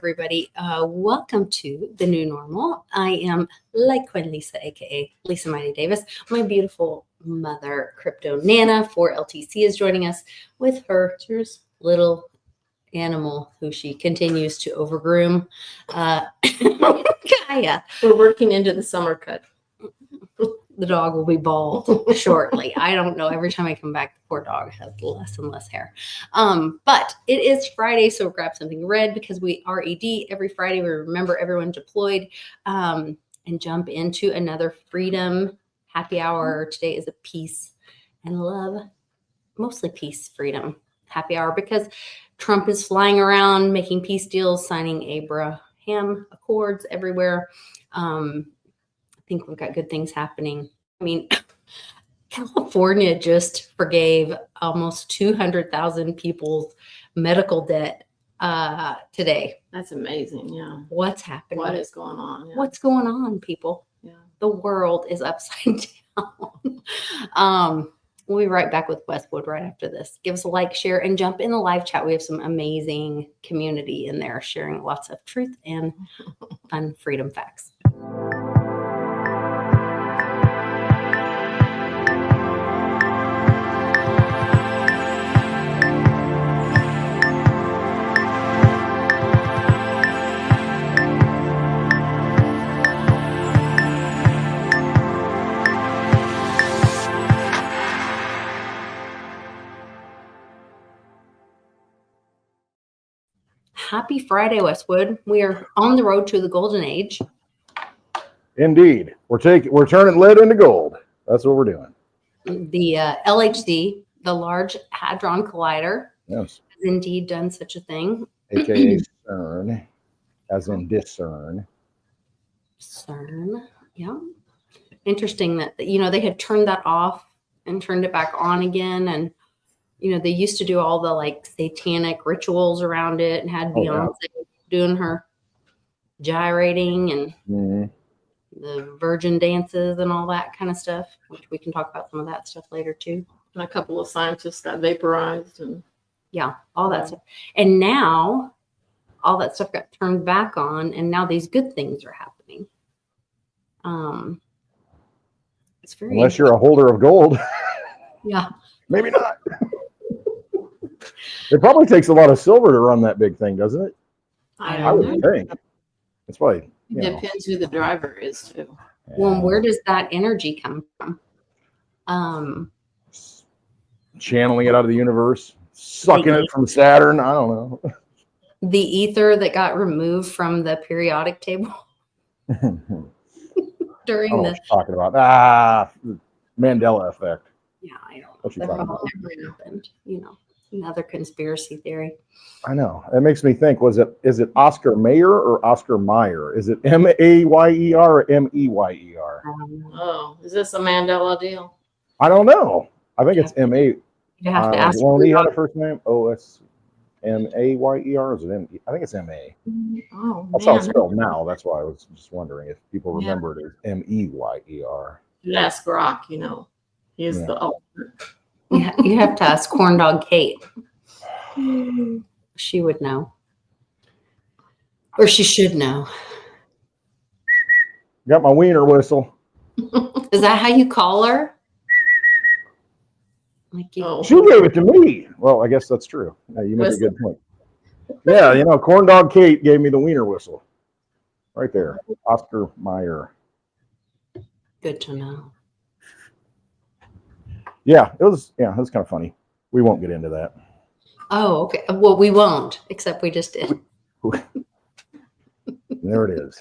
everybody. Welcome to the new normal. I am like Queen Lisa, aka Lisa Mighty Davis. My beautiful mother, Crypto Nana for LTC, is joining us with her little animal who she continues to overgroom. Kaya. We're working into the summer cut. The dog will be bald shortly. I don't know. Every time I come back, the poor dog has less and less hair. But it is Friday, so grab something red because we are ED. Every Friday, we remember everyone deployed and jump into another freedom happy hour. Today is a peace and love, mostly peace, freedom happy hour because Trump is flying around making peace deals, signing Abraham Accords everywhere. I think we've got good things happening. I mean, California just forgave almost 200,000 people's medical debt today. That's amazing. Yeah. What's happening? What is going on? Yeah. What's going on, people? Yeah. The world is upside down. We'll be right back with Westwood right after this. Give us a like, share, and jump in the live chat. We have some amazing community in there sharing lots of truth and fun freedom facts. Happy Friday, Westwood. We are on the road to the golden age. Indeed. We're turning lead into gold. That's what we're doing. The LHC, the Large Hadron Collider, Yes. has indeed done such a thing. AKA CERN, as in discern. CERN, yeah. Interesting that, they had turned that off and turned it back on again. And, they used to do all the satanic rituals around it and had Beyonce doing her gyrating and the virgin dances and all that kind of stuff, which we can talk about some of that stuff later too. And a couple of scientists got vaporized and all that stuff. And now all that stuff got turned back on and now these good things are happening. It's very unless you're a holder of gold. Yeah. Maybe not. It probably takes a lot of silver to run that big thing, doesn't it? I would think. It's probably depends who the driver is too. Well, where does that energy come from? Channeling it out of the universe, sucking it from Saturn. I don't know. The ether that got removed from the periodic table during I don't know what you're talking about. Mandela effect. Yeah, I don't What you talking about? Happened, another conspiracy theory. I know. It makes me think, is it Oscar Mayer or Oscar Meyer? Is it M-A-Y-E-R or M-E-Y-E-R? Oh, is this a Mandela deal? I don't know. I think it's M-A. You have to ask. Won't he have a first name? O-S-M-A-Y-E-R? Is it M-E? I think it's M-A. Oh, That's how it's spelled now. That's why I was just wondering if people remember it as M-E-Y-E-R. You ask Rock, He's the ultimate. You have to ask Corn Dog Kate. She would know. Or she should know. Got my wiener whistle. Is that how you call her? She gave it to me. Well, I guess that's true. You make a good point. Yeah, Corn Dog Kate gave me the wiener whistle. Right there. Oscar Meyer. Good to know. Yeah, it was kind of funny. We won't get into that. Oh, okay. Well, we won't, except we just did. There it is.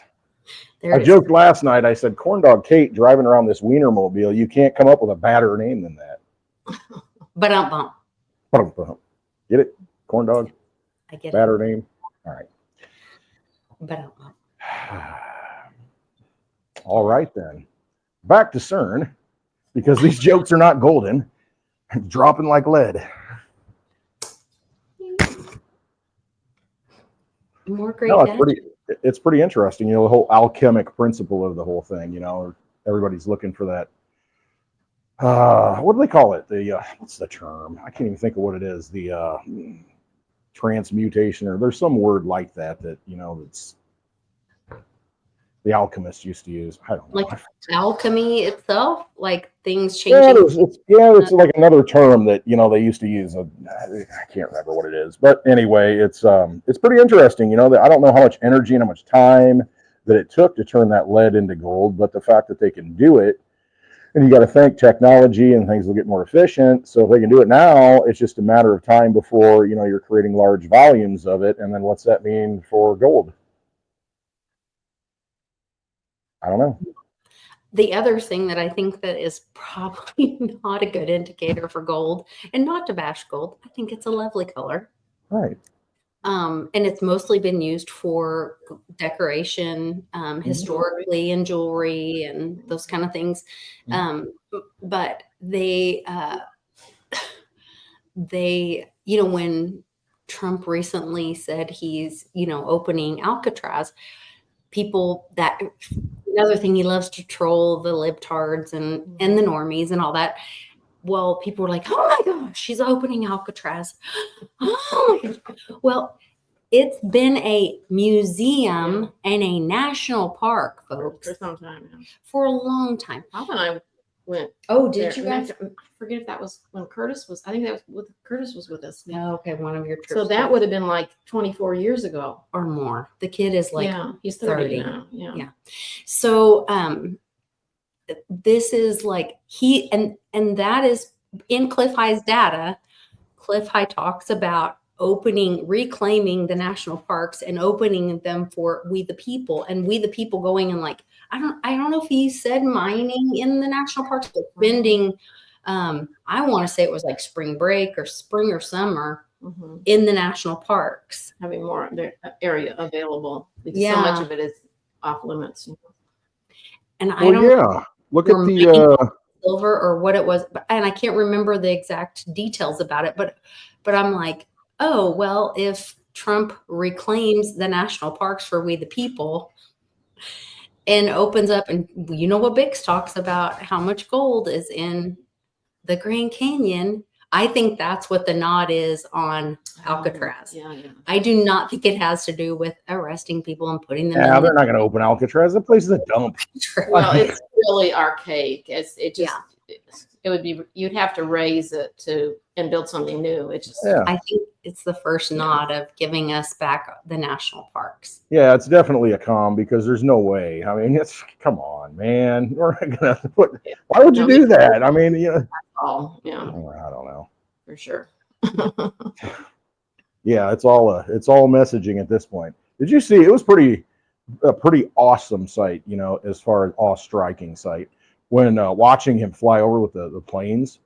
I joked last night. I said, Corn Dog Kate driving around this Wienermobile, you can't come up with a badder name than that. But Get it? Corn Dog? I get badder name? All right. But all right, then. Back to CERN, because these jokes are not golden. Dropping like lead. More great. No, it's pretty interesting. The whole alchemic principle of the whole thing. Everybody's looking for that. What do they call it? What's the term? I can't even think of what it is. transmutation, or there's some word like that that's the alchemists used to use. I don't know. Like alchemy itself, like things Yeah, changing. it's like another term that they used to use. I can't remember what it is, but anyway, it's pretty interesting. That I don't know how much energy and how much time that it took to turn that lead into gold, but the fact that they can do it, and you got to think technology and things will get more efficient. So if they can do it now, it's just a matter of time before you're creating large volumes of it. And then what's that mean for gold? I don't know. The other thing that I think that is probably not a good indicator for gold, and not to bash gold, I think it's a lovely color. Right. And it's mostly been used for decoration, historically, in jewelry and those kind of things. But they, when Trump recently said he's, opening Alcatraz, another thing, he loves to troll the libtards and the normies and all that. Well, people were like, oh my gosh, she's opening Alcatraz. Oh my gosh. Well, it's been a museum and a national park, folks, For some time. Yeah. for a long time. How when I went. Oh, did there, you guys? I forget if that was when Curtis was. I think that was with Curtis was with us. No, okay, one of your trips. So that would have been like 24 years ago or more. The kid is like, yeah, he's 30 30 now. Yeah. Yeah. So this is like and that is in Cliff High's data. Cliff High talks about reclaiming the national parks and opening them for we the people, and we the people going and like, I don't know if he said mining in the national parks, but spending, I want to say it was like spring break or spring or summer in the national parks. Having more area available because so much of it is off limits. And I don't know. Look at the silver or what it was, and I can't remember the exact details about it, but I'm like, oh, well, if Trump reclaims the national parks for we the people and opens up, and what Bix talks about, how much gold is in the Grand Canyon, I think that's what the nod is on Alcatraz. Yeah. I do not think it has to do with arresting people and putting them in. They're not going to open Alcatraz. The place is a dump. Well, it's really archaic. It would be, you'd have to raise it and build something new. I think it's the first nod of giving us back the national parks. Yeah, it's definitely a calm because there's no way. I mean, come on, man. We're not gonna why would you do that? I mean, Oh, yeah. I don't know. For sure. Yeah, it's all messaging at this point. Did you see? It was a pretty awesome sight, as far as awe-striking sight when watching him fly over with the planes.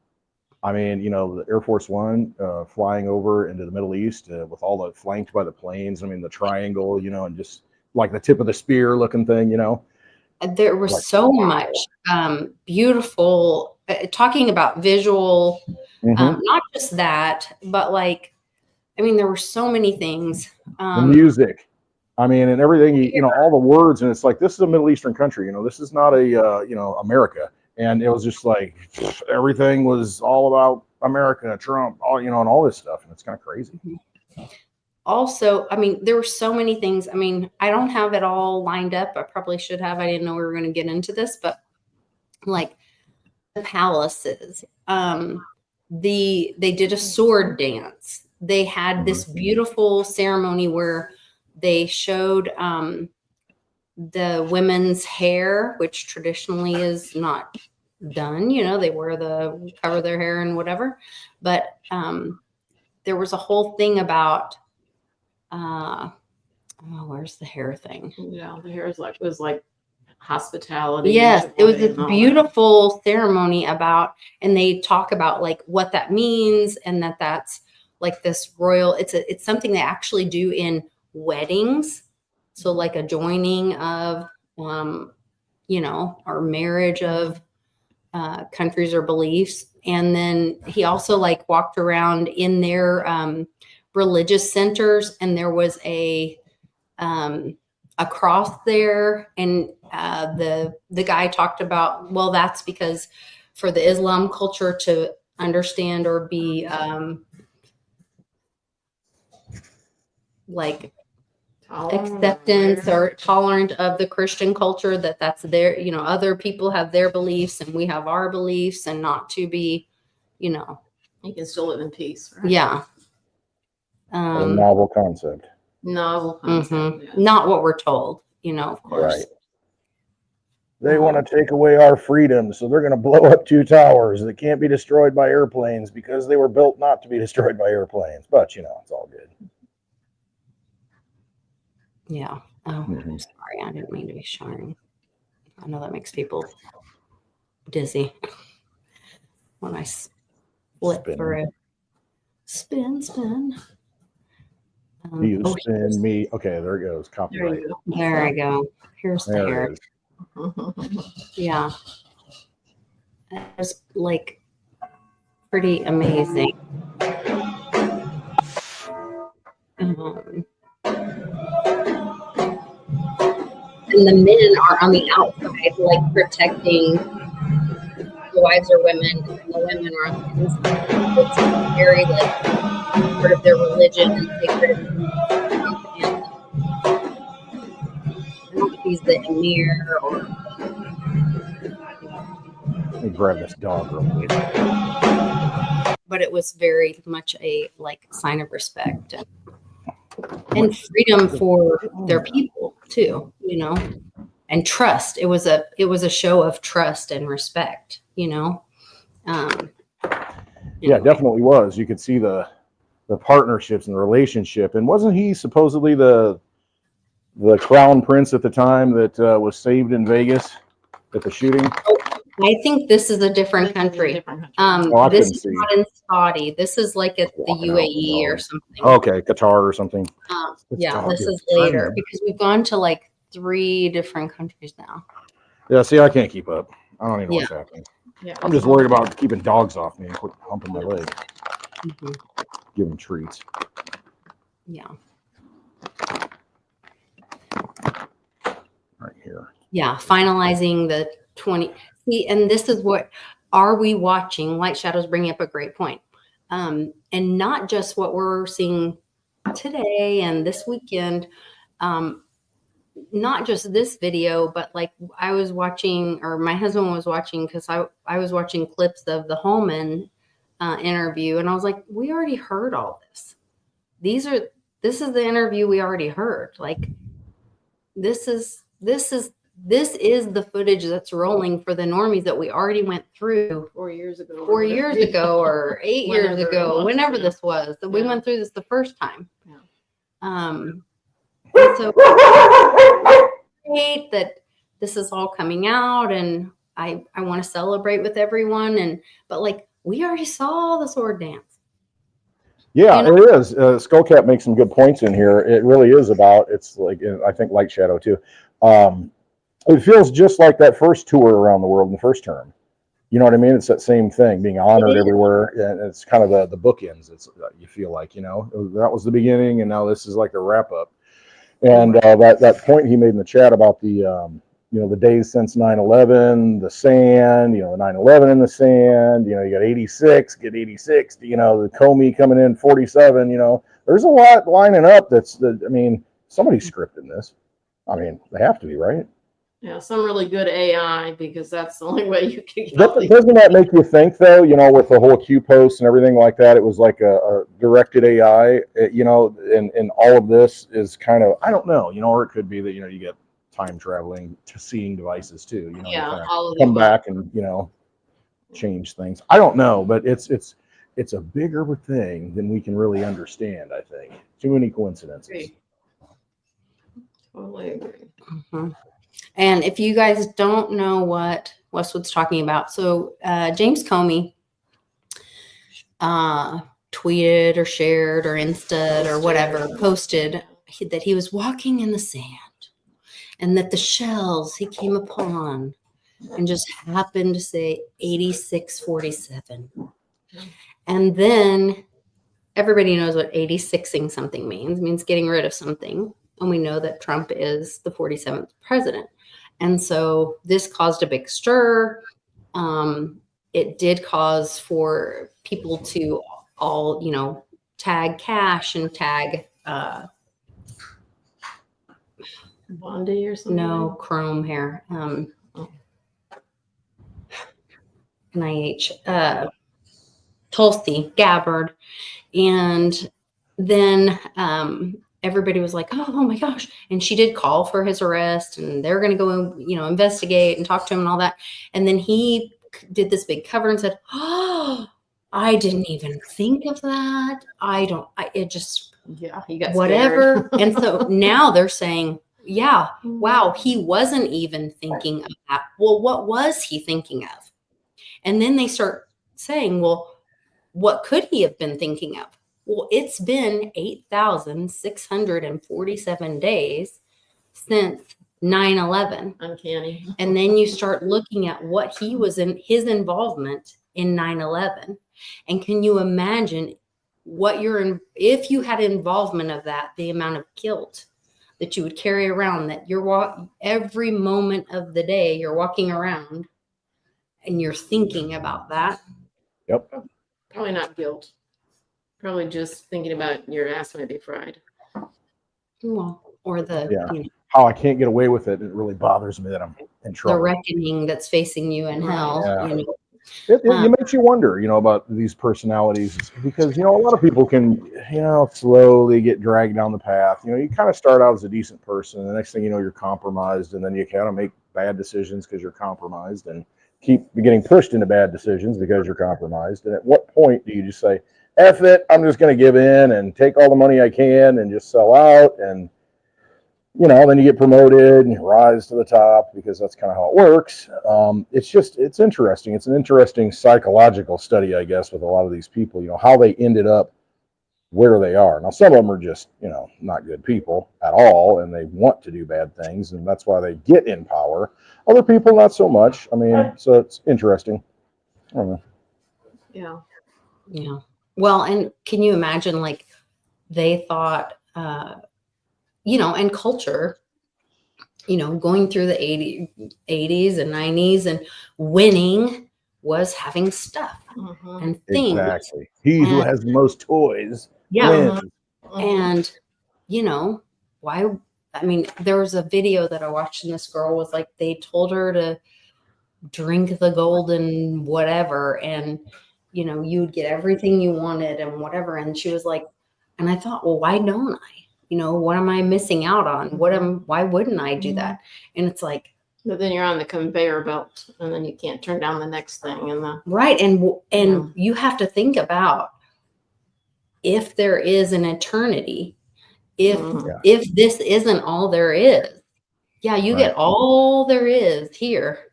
I mean, the Air Force One flying over into the Middle East with all the flanked by the planes. I mean, the triangle, and just like the tip of the spear looking thing, There was like, so much beautiful, talking about visual, not just that, but like, I mean, there were so many things. The music, I mean, and everything, all the words. And it's like, this is a Middle Eastern country, this is not America. And it was just like everything was all about America, Trump, and all this stuff. And it's kind of crazy. Also, I mean, there were so many things. I mean, I don't have it all lined up. I probably should have. I didn't know we were going to get into this, but like the palaces, they did a sword dance. They had this beautiful ceremony where they showed the women's hair, which traditionally is not done, they cover their hair and whatever. But there was a whole thing about, where's the hair thing? Yeah, the hair was like hospitality. Yes, it was this beautiful ceremony about, and they talk about like what that means, and that's like this royal, it's something they actually do in weddings. So like a joining of, or marriage of countries or beliefs. And then he also like walked around in their religious centers, and there was a cross there. And the guy talked about, well, that's because for the Islam culture to understand or be like Tolerant, acceptance or tolerant of the Christian culture, that's their, other people have their beliefs and we have our beliefs, and not to be, you can still live in peace, right? yeah. A novel concept. Novel concept. Yeah. Not what we're told, of course. Right. They want to take away our freedom, so they're going to blow up 2 towers that can't be destroyed by airplanes because they were built not to be destroyed by airplanes. But, it's all good. Yeah. Oh, sorry. I didn't mean to be showing. I know that makes people dizzy when I split through. Spin. You spin me. Okay, there it goes. Copyright. There I go. Here's the hair. It is. Yeah. It was like pretty amazing. And the men are on the outside, like protecting the wives or women, and the women are on the inside. It's very like part of their religion and sacred. I don't know if he's the emir or. Let me grab this dog real quick. But it was very much a sign of respect and freedom for their people too, and trust. It was a show of trust and respect, Yeah, it definitely was. You could see the partnerships and the relationship. And wasn't he supposedly the crown prince at the time that was saved in Vegas at the shooting? I think this is a different country. This is not in Saudi. This is like at the UAE or something. Okay, Qatar or something. Yeah, this is later because we've gone to 3 different countries now. Yeah, see, I can't keep up. I don't even know what's happening. Yeah. I'm just worried about keeping dogs off me and quit humping my leg. Give them treats. Yeah. Right here. Yeah, finalizing the 20. See, and this is what are we watching? Light Shadow's bringing up a great point. And not just what we're seeing today and this weekend, not just this video, but I was watching, or my husband was watching, because I was watching clips of the Holman interview, and I was like, we already heard all this. This is the interview we already heard. This is the footage that's rolling for the normies that we already went through 4 years ago. 4 years ago or 8 years ago, whenever this was. We went through this the first time. And so great that this is all coming out, and I want to celebrate with everyone. But we already saw the sword dance. Yeah, it is. Skullcap makes some good points in here. It really is about. It's I think Light Shadow too. It feels just like that first tour around the world in the first term. You know what I mean? It's that same thing, being honored everywhere, and it's kind of the bookends. It's you feel like that was the beginning, and now this is like a wrap up. And that point he made in the chat about the the days since 9/11, the sand, the 9/11 in the sand. You got 86, get 86. The Comey coming in 47. There's a lot lining up. Somebody's scripting this. They have to be, right? Yeah, some really good AI, because that's the only way you can get Doesn't that make you think, though, with the whole Q post and everything like that, it was like a directed AI, and all of this is kind of, I don't know, or it could be that, you get time traveling to seeing devices too, all of come back and, change things. I don't know, but it's a bigger thing than we can really understand, I think. Too many coincidences. Totally agree. Mm-hmm. And if you guys don't know what Westwood's talking about, so James Comey tweeted or shared or Insta'd or whatever, posted that he was walking in the sand and that the shells he came upon and just happened to say 8647. And then everybody knows what 86ing something means. It means getting rid of something. And we know that Trump is the 47th president. And so this caused a big stir. It did cause for people to all, tag Cash and tag Bondi or something? No, chrome hair. NIH. Tulsi Gabbard. And then everybody was like, oh my gosh. And she did call for his arrest, and they're going to go, investigate and talk to him and all that. And then he did this big cover and said, oh, I didn't even think of that. It just, Yeah, he got whatever. scared. And so now they're saying, yeah, wow, he wasn't even thinking of that. Well, what was he thinking of? And then they start saying, well, what could he have been thinking of? Well, it's been 8,647 days since 9/11. Uncanny. And then you start looking at what he was in, his involvement in 9/11. And can you imagine what if you had involvement of that, the amount of guilt that you would carry around, that every moment of the day you're walking around and you're thinking about that. Yep. Probably not guilt. Probably just thinking about your ass might be fried. Well, or the How I can't get away with it. It really bothers me that I'm in the trouble. reckoning that's facing you in hell. Yeah. It makes you wonder, about these personalities, because, a lot of people can, slowly get dragged down the path. You kind of start out as a decent person. And the next thing you know, you're compromised, and then you kind of make bad decisions because you're compromised, and keep getting pushed into bad decisions because you're compromised. And at what point do you just say, F it, I'm just going to give in and take all the money I can and just sell out? And, then you get promoted and you rise to the top, because that's kind of how it works. It's interesting. It's an interesting psychological study, I guess, with a lot of these people, how they ended up where they are. Now, some of them are just, not good people at all, and they want to do bad things, and that's why they get in power. Other people, not so much. I mean, so it's interesting. I don't know. Yeah. Yeah. Well, and can you imagine, like, they thought, and culture, going through the 80s and 90s, and winning was having stuff and things. Exactly. He who has the most toys Yeah. wins. And, why? I mean, there was a video that I watched, and this girl was like, they told her to drink the golden whatever, and, you'd get everything you wanted and whatever. And she was like, and I thought, well, why don't I? What am I missing out on? Why wouldn't I do that? And it's like, but then you're on the conveyor belt, and then you can't turn down the next thing. Right. And you have to think about, if there is an eternity, if this isn't all there is, you get all there is here,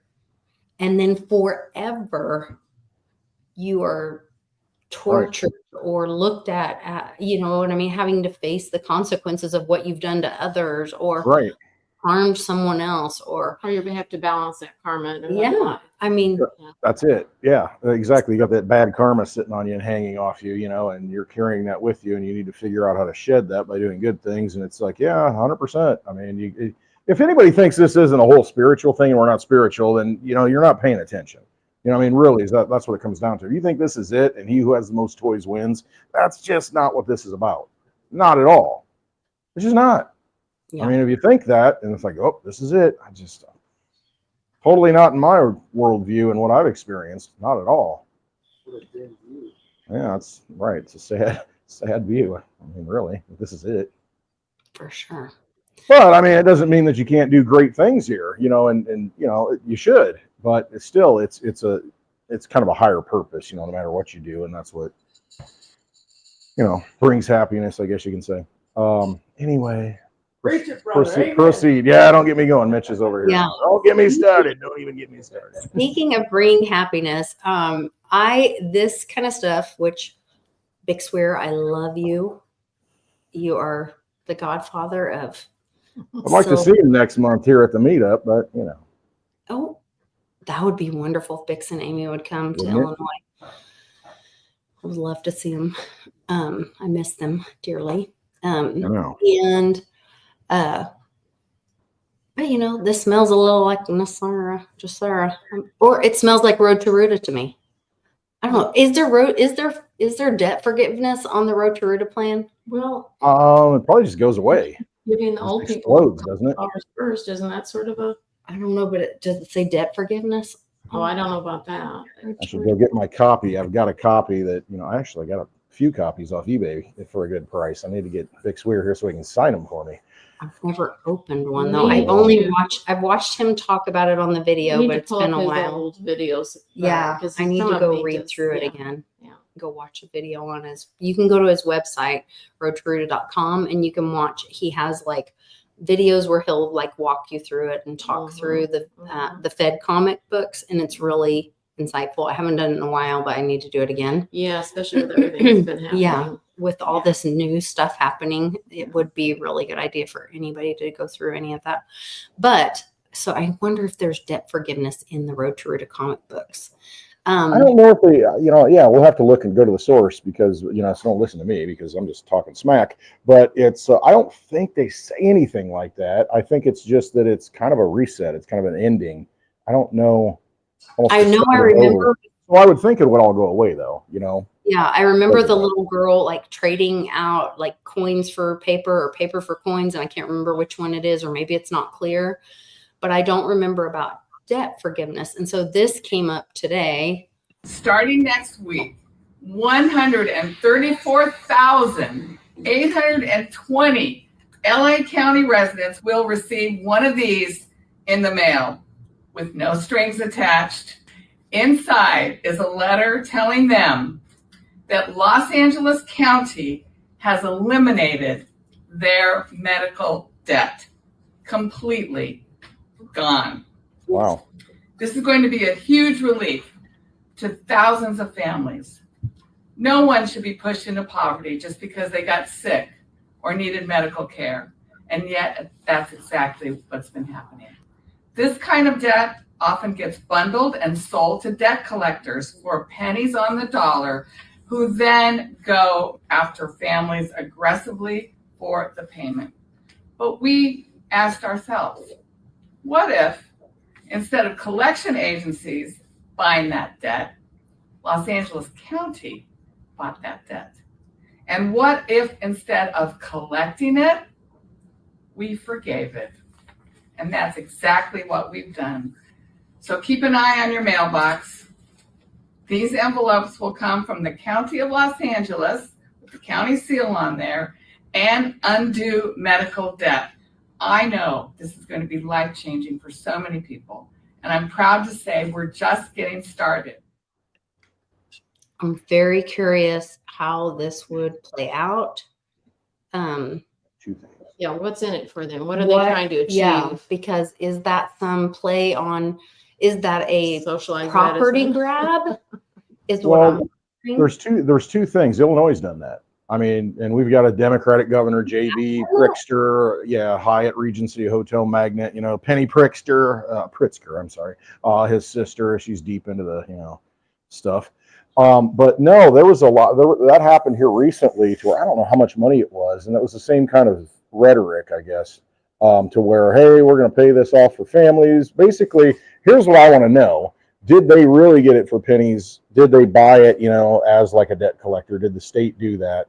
and then forever you are tortured or looked at, you know what I mean, having to face the consequences of what you've done to others, or harmed someone else, or you have to balance that karma. I mean, that's it. Yeah, exactly. You got that bad karma sitting on you and hanging off you, and you're carrying that with you, and you need to figure out how to shed that by doing good things. And it's like, 100%. I mean, if anybody thinks this isn't a whole spiritual thing and we're not spiritual, then, you're not paying attention. I mean, really, that's what it comes down to. If you think this is it, and he who has the most toys wins, that's just not what this is about. Not at all. It's just not. I mean, if you think that, and it's like, oh, this is it, totally not in my worldview and what I've experienced. Not at all. Yeah, that's right. It's a sad view. I mean, really, if this is it. For sure. But I mean, it doesn't mean that you can't do great things here, and you should. But it's still, it's kind of a higher purpose, no matter what you do, and that's what brings happiness, I guess you can say. Anyway, proceed. Yeah, don't get me going. Mitch is over here. Yeah. Don't get me started. Don't even get me started. Speaking of bringing happiness, this kind of stuff, which Big Swear, I love you. You are the godfather of. I'd like to see him next month here at the meetup, but Oh, that would be wonderful if Bix and Amy would come to Illinois. I would love to see them. I miss them dearly. I know. And but this smells a little like Nasara, or it smells like Road to Ruta to me. I don't know. Is there debt forgiveness on the Road to Ruta plan? Well, it probably just goes away. Giving the Just old people explodes, doesn't it? dollars first, isn't that sort of a? I don't know, but does it say debt forgiveness? Oh, I don't know about that. I should go get my copy. I've got a copy that, I actually got a few copies off eBay for a good price. I need to get Vic Swear here so he can sign them for me. I've never opened one though. Me I've watched him talk about it on the video, but it's been a while. Old videos. Yeah, because I need to go read through it again. Yeah. Go watch a video on his. You can go to his website, roadtoruta.com, and you can watch. He has like videos where he'll like walk you through it and talk through the Fed comic books, and it's really insightful. I haven't done it in a while, but I need to do it again. Yeah, especially with everything that's been happening. Yeah, with all this new stuff happening, it would be a really good idea for anybody to go through any of that. But so I wonder if there's debt forgiveness in the Road to Ruta comic books. I don't know if they, we'll have to look and go to the source because, so don't listen to me because I'm just talking smack. But it's, I don't think they say anything like that. I think it's just that it's kind of a reset. It's kind of an ending. I don't know. I remember. So I would think it would all go away though, Yeah, I remember the little girl like trading out like coins for paper or paper for coins, and I can't remember which one it is, or maybe it's not clear, but I don't remember about debt forgiveness. And so this came up today. Starting next week, 134,820 LA County residents will receive one of these in the mail with no strings attached. Inside is a letter telling them that Los Angeles County has eliminated their medical debt. Completely gone. Wow. This is going to be a huge relief to thousands of families. No one should be pushed into poverty just because they got sick or needed medical care. And yet that's exactly what's been happening. This kind of debt often gets bundled and sold to debt collectors for pennies on the dollar, who then go after families aggressively for the payment. But we asked ourselves, what if instead of collection agencies buying that debt, Los Angeles County bought that debt? And what if instead of collecting it, we forgave it? And that's exactly what we've done. So keep an eye on your mailbox. These envelopes will come from the County of Los Angeles, with the county seal on there, and Undo Medical Debt. I know this is going to be life-changing for so many people, and I'm proud to say we're just getting started. I'm very curious how this would play out. Two things. Yeah, what's in it for them? What are they trying to achieve? Yeah, because is that some play on, is that a Socialized property medicine. grab? Is Well, what I'm there's two things. Illinois has done that. I mean, and we've got a Democratic governor, JB Pritzker, Hyatt Regency Hotel magnate, Penny Pritzker, I'm sorry, his sister, she's deep into the, stuff. But no, there was a lot that happened here recently to where I don't know how much money it was. And that was the same kind of rhetoric, I guess, to where, hey, we're going to pay this off for families. Basically, here's what I want to know. Did they really get it for pennies? Did they buy it, as like a debt collector? Did the state do that?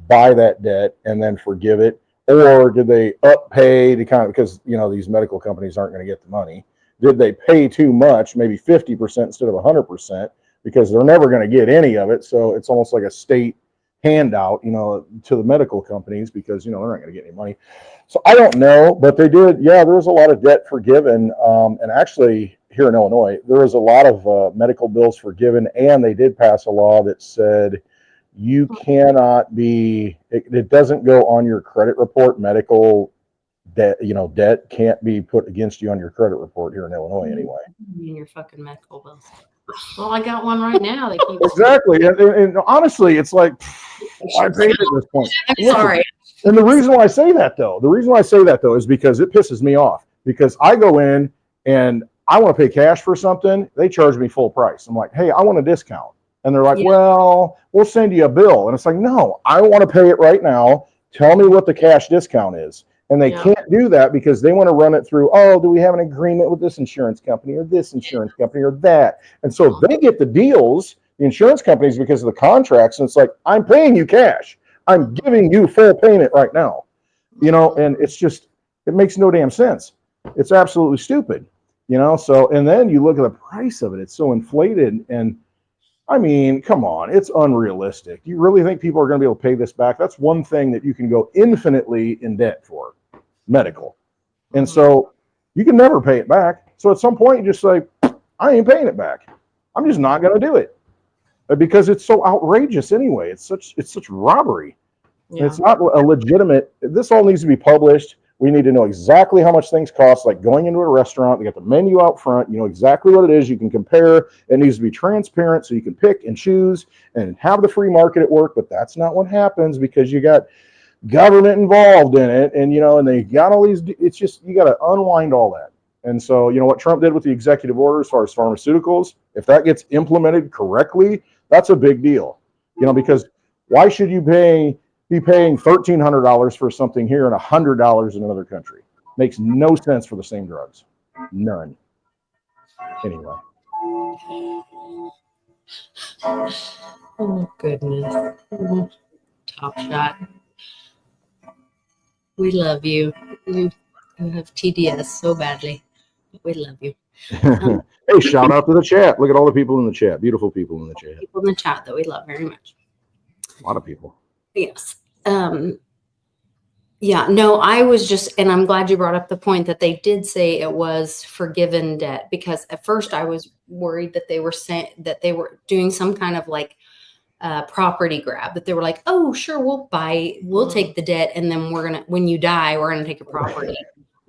Buy that debt and then forgive it? Or did they pay to because, these medical companies aren't going to get the money. Did they pay too much, maybe 50% instead of 100%, because they're never going to get any of it? So it's almost like a state handout, to the medical companies because, they're not going to get any money. So I don't know, but they did. Yeah, there was a lot of debt forgiven. And actually here in Illinois, there was a lot of medical bills forgiven, and they did pass a law that said you cannot be, it doesn't go on your credit report. Medical debt, debt can't be put against you on your credit report here in Illinois anyway. in your fucking medical bills. Well, I got one right now. They keep Exactly. And honestly, it's like, I paid at this point. I'm sorry. And the reason why I say that though, is because it pisses me off, because I go in and I want to pay cash for something. They charge me full price. I'm like, hey, I want a discount. And they're like, well, we'll send you a bill. And it's like, no, I want to pay it right now. Tell me what the cash discount is. And they can't do that because they want to run it through, do we have an agreement with this insurance company or this insurance company or that? And so they get the deals, the insurance companies, because of the contracts. And it's like, I'm paying you cash. I'm giving you full payment right now. you know, and it's just, it makes no damn sense. It's absolutely stupid, you know? So, and then you look at the price of it, it's so inflated. And I mean, come on, it's unrealistic. You really think people are going to be able to pay this back? That's one thing that you can go infinitely in debt for, medical. And so you can never pay it back. So at some point, you just like, I ain't paying it back. I'm just not going to do it because it's so outrageous anyway. It's such robbery. Yeah. It's not a legitimate. This all needs to be published. We need to know exactly how much things cost, like going into a restaurant, they got the menu out front, you know exactly what it is, you can compare. It needs to be transparent so you can pick and choose and have the free market at work, but that's not what happens because you got government involved in it, and you know, and they got all these, it's just, you got to unwind all that. And so, you know, what Trump did with the executive order as far as pharmaceuticals, if that gets implemented correctly, that's a big deal, you know, because why should you be paying $1,300 for something here and $100 in another country? Makes no sense for the same drugs. None. Anyway. Oh, goodness. Top Shot. We love you. You have TDS so badly. We love you. Hey, shout out to the chat. Look at all the people in the chat. Beautiful people in the chat. People in the chat that we love very much. A lot of people. Yes. Yeah, no, I was just, and I'm glad you brought up the point that they did say it was forgiven debt, because at first I was worried that they were saying that they were doing some kind of like property grab, that they were like, oh, sure, we'll take the debt. And then when you die, we're going to take your property.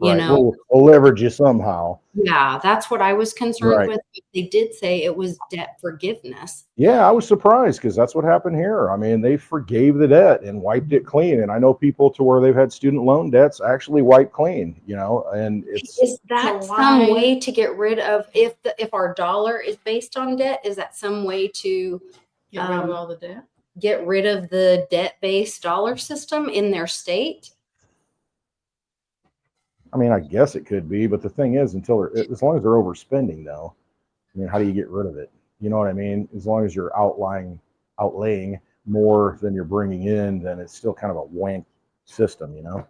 You Right. know, We'll leverage you somehow. yeah, that's what I was concerned Right. with. They did say it was debt forgiveness. Yeah, I was surprised because that's what happened here. I mean, they forgave the debt and wiped it clean. And I know people to where they've had student loan debts actually wiped clean, you know, and it's, Is that So some why- way to get rid of, if our dollar is based on debt, is that some way to Get rid of all the debt. get rid of the debt-based dollar system in their state? I mean, I guess it could be, but the thing is, as long as they're overspending though, I mean, how do you get rid of it? You know what I mean? As long as you're outlaying more than you're bringing in, then it's still kind of a wank system, you know?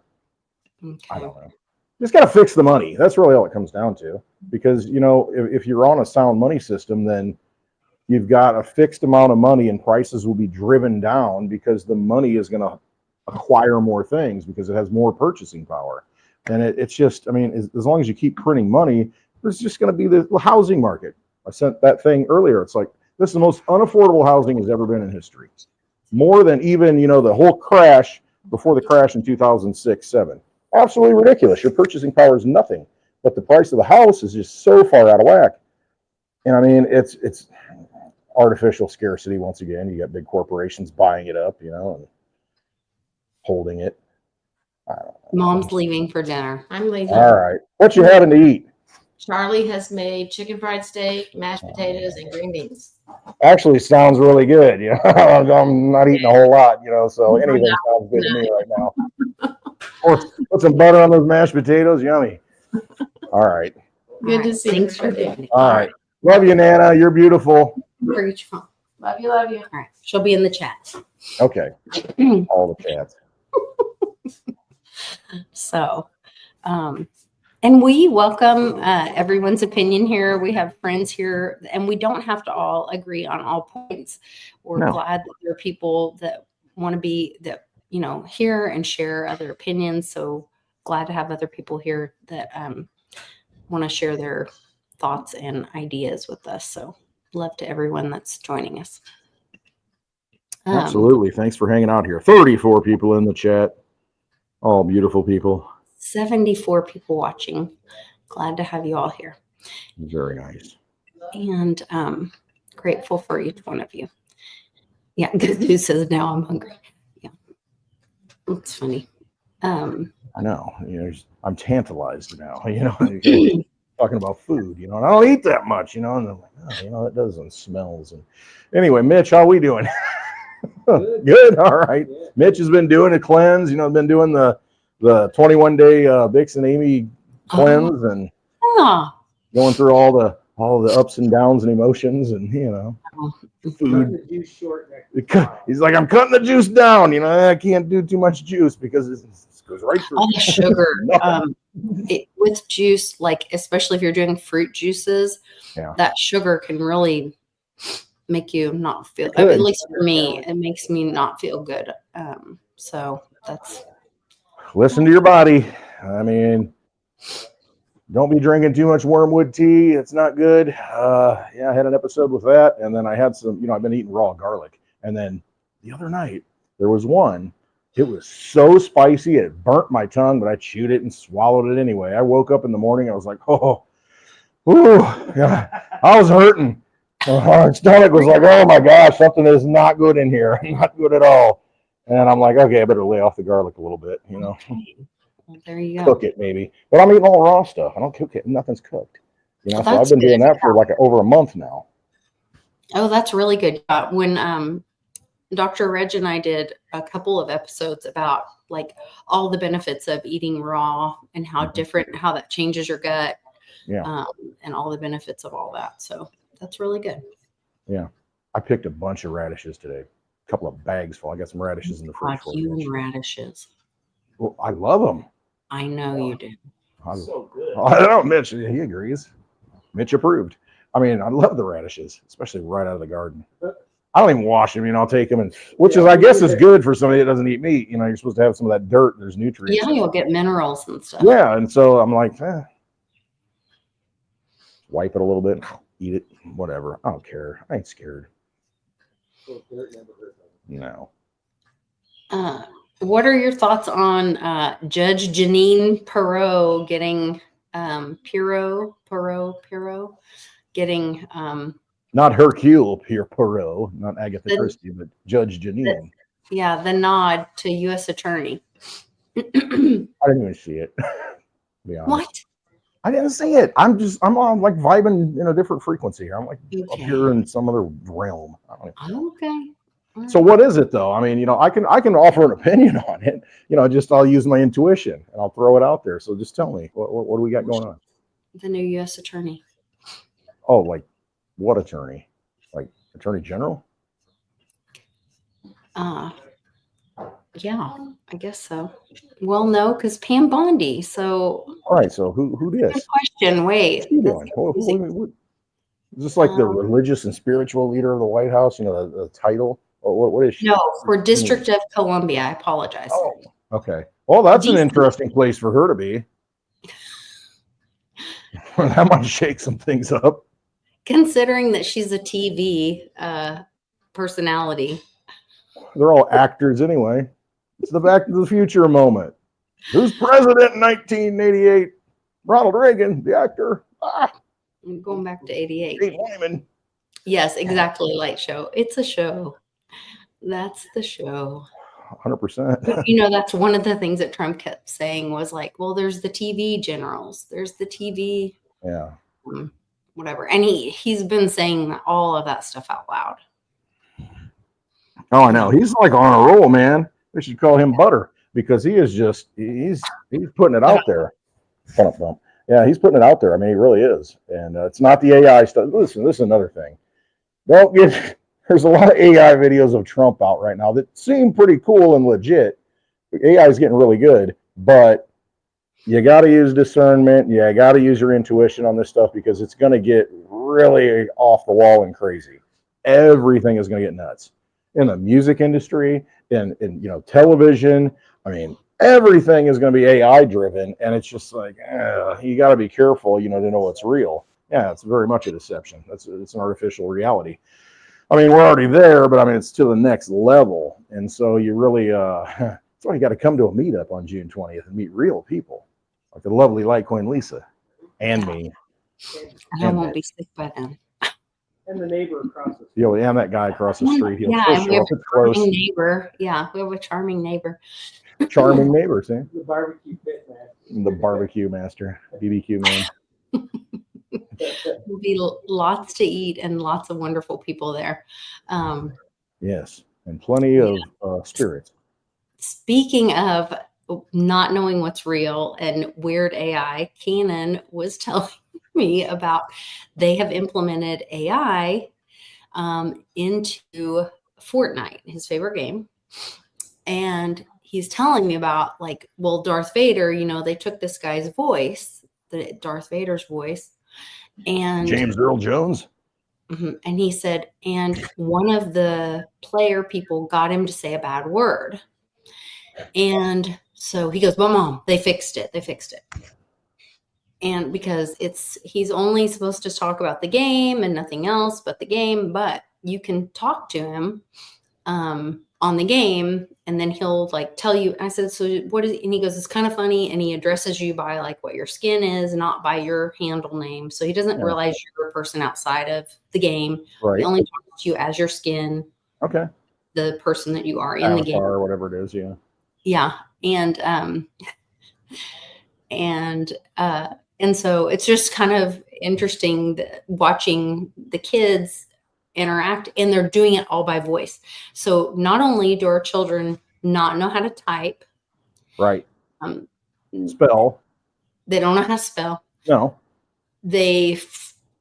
I Okay. don't know. Just got to fix the money. That's really all it comes down to. Because, you know, if you're on a sound money system, then you've got a fixed amount of money and prices will be driven down because the money is going to acquire more things because it has more purchasing power. And it's just, I mean, as long as you keep printing money, there's just going to be the housing market. I sent that thing earlier. It's like, this is the most unaffordable housing has ever been in history. More than even, you know, the whole crash before the crash in 2006-07. Absolutely ridiculous. Your purchasing power is nothing, but the price of the house is just so far out of whack. And I mean, it's artificial scarcity. Once again, you got big corporations buying it up, you know, and holding it. I don't know. Mom's leaving for dinner. I'm leaving. All right. What you having to eat? Charlie has made chicken fried steak, mashed potatoes, and green beans. Actually sounds really good. You know, I'm not eating a whole lot, you know, so anything sounds good to me right now. Or put some butter on those mashed potatoes. Yummy. All right. Good to see you. Thanks for doing it. All right. Love you, Nana. You're beautiful. Forget your phone. Love you, love you. All right. She'll be in the chat. Okay. All the cats. So, and we welcome everyone's opinion here. We have friends here, and we don't have to all agree on all points. We're No. glad that there are people that want to be, that, you know, hear and share other opinions. So glad to have other people here that want to share their thoughts and ideas with us. So love to everyone that's joining us. Absolutely. Thanks for hanging out here. 34 people in the chat. All beautiful people. 74 people watching. Glad to have you all here. Very nice. And grateful for each one of you. Yeah, Gazoo says now I'm hungry. Yeah, it's funny. I know. You know, I'm tantalized now. You know, talking about food. You know, and I don't eat that much. You know, and I'm like, oh, you know, it does and smells. And anyway, Mitch, how we doing? Good. All right. Yeah. Mitch has been doing a cleanse. You know, been doing the 21-day Bix and Amy cleanse and Ah, going through all the ups and downs and emotions and, you know, Cut food. the juice short next He's like, I'm cutting the juice down. You know, I can't do too much juice because it's goes right through. All the sugar. Nothing. With juice, like especially if you're doing fruit juices, Yeah. that sugar can really make you not feel. It could. At least for me, it makes me not feel good. So that's. Listen to your body. I mean, don't be drinking too much wormwood tea. It's not good. Yeah, I had an episode with that, and then I had some. I've been eating raw garlic, and then the other night there was one. It was so spicy, it burnt my tongue, but I chewed it and swallowed it anyway. I woke up in the morning, I was like, oh, ooh, yeah, I was hurting. My stomach was like, oh my gosh, something is not good in here, not good at all. And I'm like, okay, I better lay off the garlic a little bit, Okay. Well, there you go. cook it maybe. But I'm eating all raw stuff. I don't cook it. Nothing's cooked. Well, So I've that's been doing good. that for like over a month now. Oh, that's really good. When Dr. Reg and I did a couple of episodes about like all the benefits of eating raw and how that changes your gut. Yeah. And all the benefits of all that. So that's really good. Yeah. I picked a bunch of radishes today. A couple of bags full. I got some radishes in the fridge. God, you and radishes. Well, I love them. I know you do. So good. I don't know, Mitch. He agrees. Mitch approved. I mean, I love the radishes, especially right out of the garden. I don't even wash them. I'll take them, which is, I guess, is good for somebody that doesn't eat meat. You're supposed to have some of that dirt. There's nutrients. Yeah, you'll get minerals and stuff. Yeah, and so I'm like, wipe it a little bit, eat it, whatever. I don't care. I ain't scared. No. What are your thoughts on Judge Janine Perot getting getting Not Hercule Poirot, not Agatha Christie, but Judge Janine. the nod to U.S. Attorney? I didn't even see it. To be honest. What? I didn't see it. I'm on like vibing in a different frequency here. I'm like up Okay. here in some other realm. I don't even Okay. All So right. what is it though? I mean, I can offer an opinion on it. I'll use my intuition and I'll throw it out there. So just tell me, what do we got going on? The new U.S. Attorney. Oh, like what attorney? Like Attorney General? Yeah, I guess so. Well, no, because Pam Bondi. So All right. So who good this? question. Wait. What's he doing? What- is this like the religious and spiritual leader of the White House? The title. Or what is she? No, for District of Columbia. I apologize. Oh, okay. Well, that's an DC. interesting place for her to be. That might shake some things up. Considering that she's a TV personality. They're all actors anyway. It's the Back to the Future moment. Who's president in 1988? Ronald Reagan, the actor. I'm going back to 88. Steve Wyman. Yes, exactly. Light show. It's a show. That's the show. 100%. That's one of the things that Trump kept saying was like, well, there's the TV generals. There's the TV Yeah. whatever. And he's been saying all of that stuff out loud. Oh, I know. He's like on a roll, man. We should call him Butter because he is just he's putting it out there. Bump, bump. Yeah, he's putting it out there. I mean, he really is. And it's not the AI stuff. Listen, this is another thing. There's a lot of AI videos of Trump out right now that seem pretty cool and legit. AI is getting really good, but you got to use discernment. You got to use your intuition on this stuff because it's going to get really off the wall and crazy. Everything is going to get nuts in the music industry, in television. I mean, everything is going to be AI driven, and it's just like you got to be careful, to know what's real. Yeah, it's very much a deception. It's an artificial reality. I mean, we're already there, but I mean, it's to the next level, and so you really that's why you got to come to a meetup on June 20th and meet real people, like the lovely Litecoin Lisa and me. And I won't be sick by then. And the neighbor across the street. And that guy across the street. He'll Yeah, still and show we have up. a It's close. charming neighbor. Yeah, we have a charming neighbor. Charming neighbor, see? The barbecue pit, man. The barbecue master, BBQ man. There'll be lots to eat and lots of wonderful people there. Yes, and plenty of spirits. Speaking of not knowing what's real and weird AI, Canon was telling me about they have implemented AI into Fortnite, his favorite game. And he's telling me about like, well, Darth Vader, you know, they took this guy's voice, Darth Vader's voice, and James Earl Jones. and he said, and one of the player people got him to say a bad word. And so he goes, well, Mom, they fixed it. They fixed it. And because he's only supposed to talk about the game and nothing else but the game, but you can talk to him on the game, and then he'll like tell you. I said, so what is, and he goes, it's kind of funny. And he addresses you by like what your skin is, not by your handle name. So he doesn't realize you're a person outside of the game. Right. He only talks to you as your skin. Okay. The person that you are in Avatar the game. or whatever it is. Yeah. Yeah. And so it's just kind of interesting watching the kids interact, and they're doing it all by voice. So not only do our children not know how to type, Right. Spell, they don't know how to spell. No. They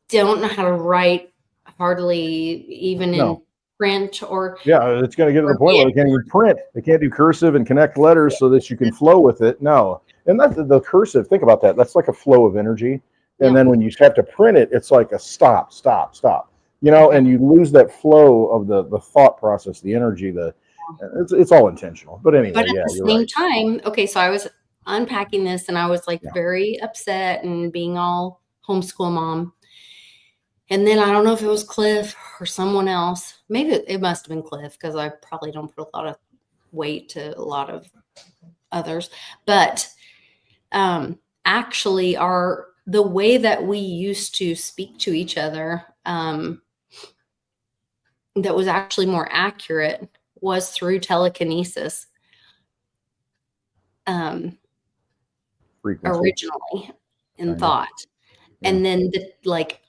don't know how to write hardly even in print or. Yeah, it's going to get to the point where they can't even print. They can't do cursive and connect letters so that you can flow with it. No. And that's the cursive. Think about that. That's like a flow of energy. And then when you have to print it, it's like a stop. You know, and you lose that flow of the thought process, the energy, it's all intentional. But anyway, but at the same time, okay, so I was unpacking this and I was like very upset and being all homeschool mom. And then I don't know if it was Cliff or someone else. Maybe it must have been Cliff, because I probably don't put a lot of weight to a lot of others. But actually the way that we used to speak to each other that was actually more accurate was through telekinesis. Originally in thought. And then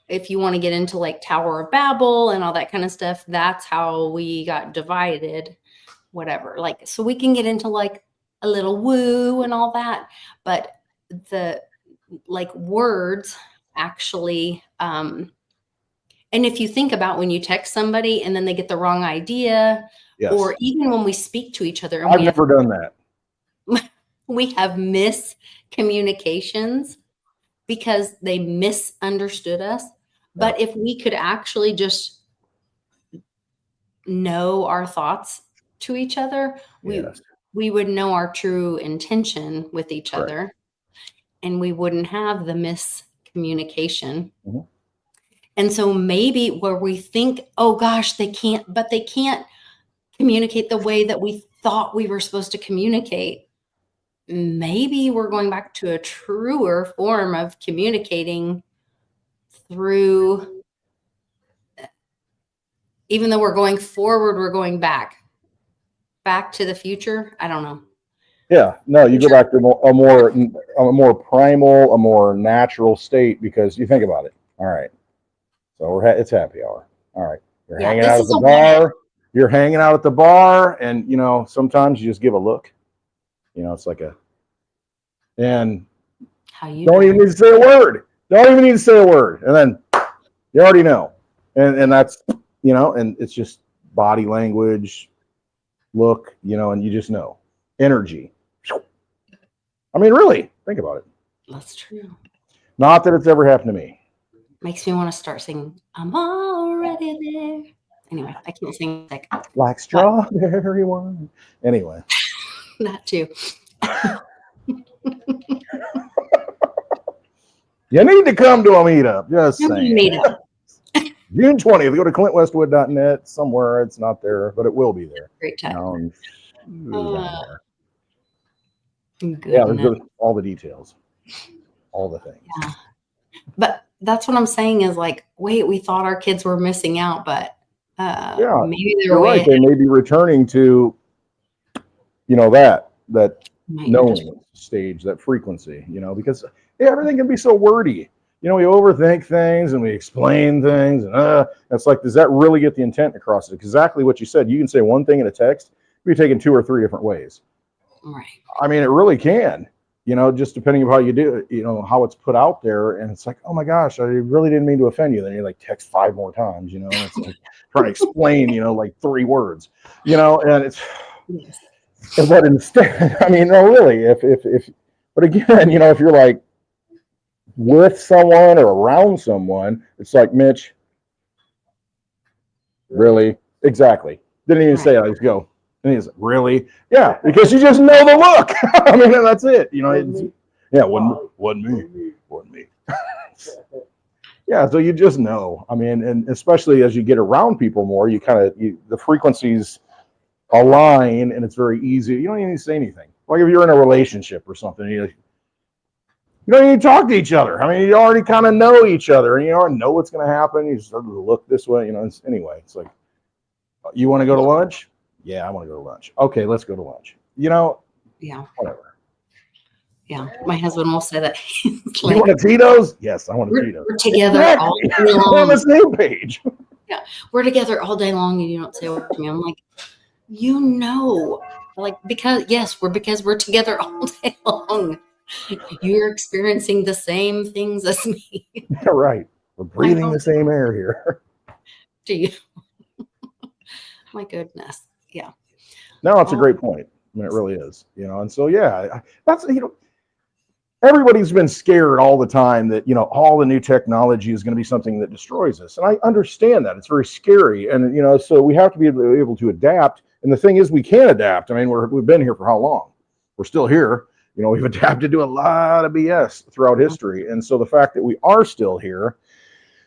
if you want to get into like Tower of Babel and all that kind of stuff, that's how we got divided, whatever. Like, so we can get into like a little woo and all that, but the like words actually, and if you think about when you text somebody and then they get the wrong idea, or even when we speak to each other, and I've never done that. We have miscommunications because they misunderstood us. But if we could actually just know our thoughts to each other, we would know our true intention with each other, and we wouldn't have the miscommunication. And so maybe where we think, oh gosh, they can't communicate the way that we thought we were supposed to communicate. Maybe we're going back to a truer form of communicating through, even though we're going forward, we're going back to the future. I don't know. Yeah, no, you go back to a more primal, a more natural state, because you think about it. All right. So it's happy hour. All right. You're hanging out at the bar. You're hanging out at the bar, and, you know, sometimes you just give a look. You know, it's like and don't even need to say a word. Don't even need to say a word. And then you already know. And that's, you know, and it's just body language, look, you know, and you just know. Energy. I mean, really, think about it. That's true. Not that it's ever happened to me. Makes me want to start singing, I'm already there. Anyway, I can't sing like strawberry wine. Anyway. That too. You need to come to a meetup. Just saying. June 20th. Go to clintwestwood.net. Somewhere it's not there, but it will be there. Great time. There's all the details. All the things. Yeah. But that's what I'm saying is like, wait, we thought our kids were missing out, but maybe they're right. They may be returning to, you know, that knowing stage, that frequency, you know, because everything can be so wordy. You know, we overthink things and we explain things, and it's like, does that really get the intent across? Exactly what you said. You can say one thing in a text, be taken 2 or 3 different ways. Right. I mean, it really can. You know, just depending on how you do it, you know, how it's put out there. And it's like, oh my gosh, I really didn't mean to offend you. Then you like text 5 more times, you know, and it's like trying to explain, you know, like 3 words, you know, and it's, But instead, I mean, no, really, but again, if you're like with someone or around someone, it's like, Mitch, really? Exactly. Didn't even say it. I just go, and he's like, really? Yeah, because you just know the look. I mean, that's it. Yeah, wasn't me. Yeah, so you just know. I mean, and especially as you get around people more, the frequencies align, and it's very easy. You don't even need to say anything. Like if you're in a relationship or something, you don't even talk to each other. I mean, you already kind of know each other, and you already know what's going to happen. You just look this way, anyway, it's like, you want to go to lunch? Yeah, I want to go to lunch. Okay, let's go to lunch. Yeah. Whatever. Yeah. My husband will say that. You want a Tito's? Yes, I want a Tito's. We're together all day We're on the long. same page. We're together all day long and you don't say what to me. I'm like, because we're together all day long. You're experiencing the same things as me. Right. We're breathing the same air here. Do you? My goodness. Yeah. No, it's a great point. I mean, it really is. And so, yeah, that's, everybody's been scared all the time that, all the new technology is going to be something that destroys us. And I understand that. It's very scary. And, so we have to be able to adapt. And the thing is, we can adapt. I mean, we've been here for how long? We're still here. We've adapted to a lot of BS throughout history. And so the fact that we are still here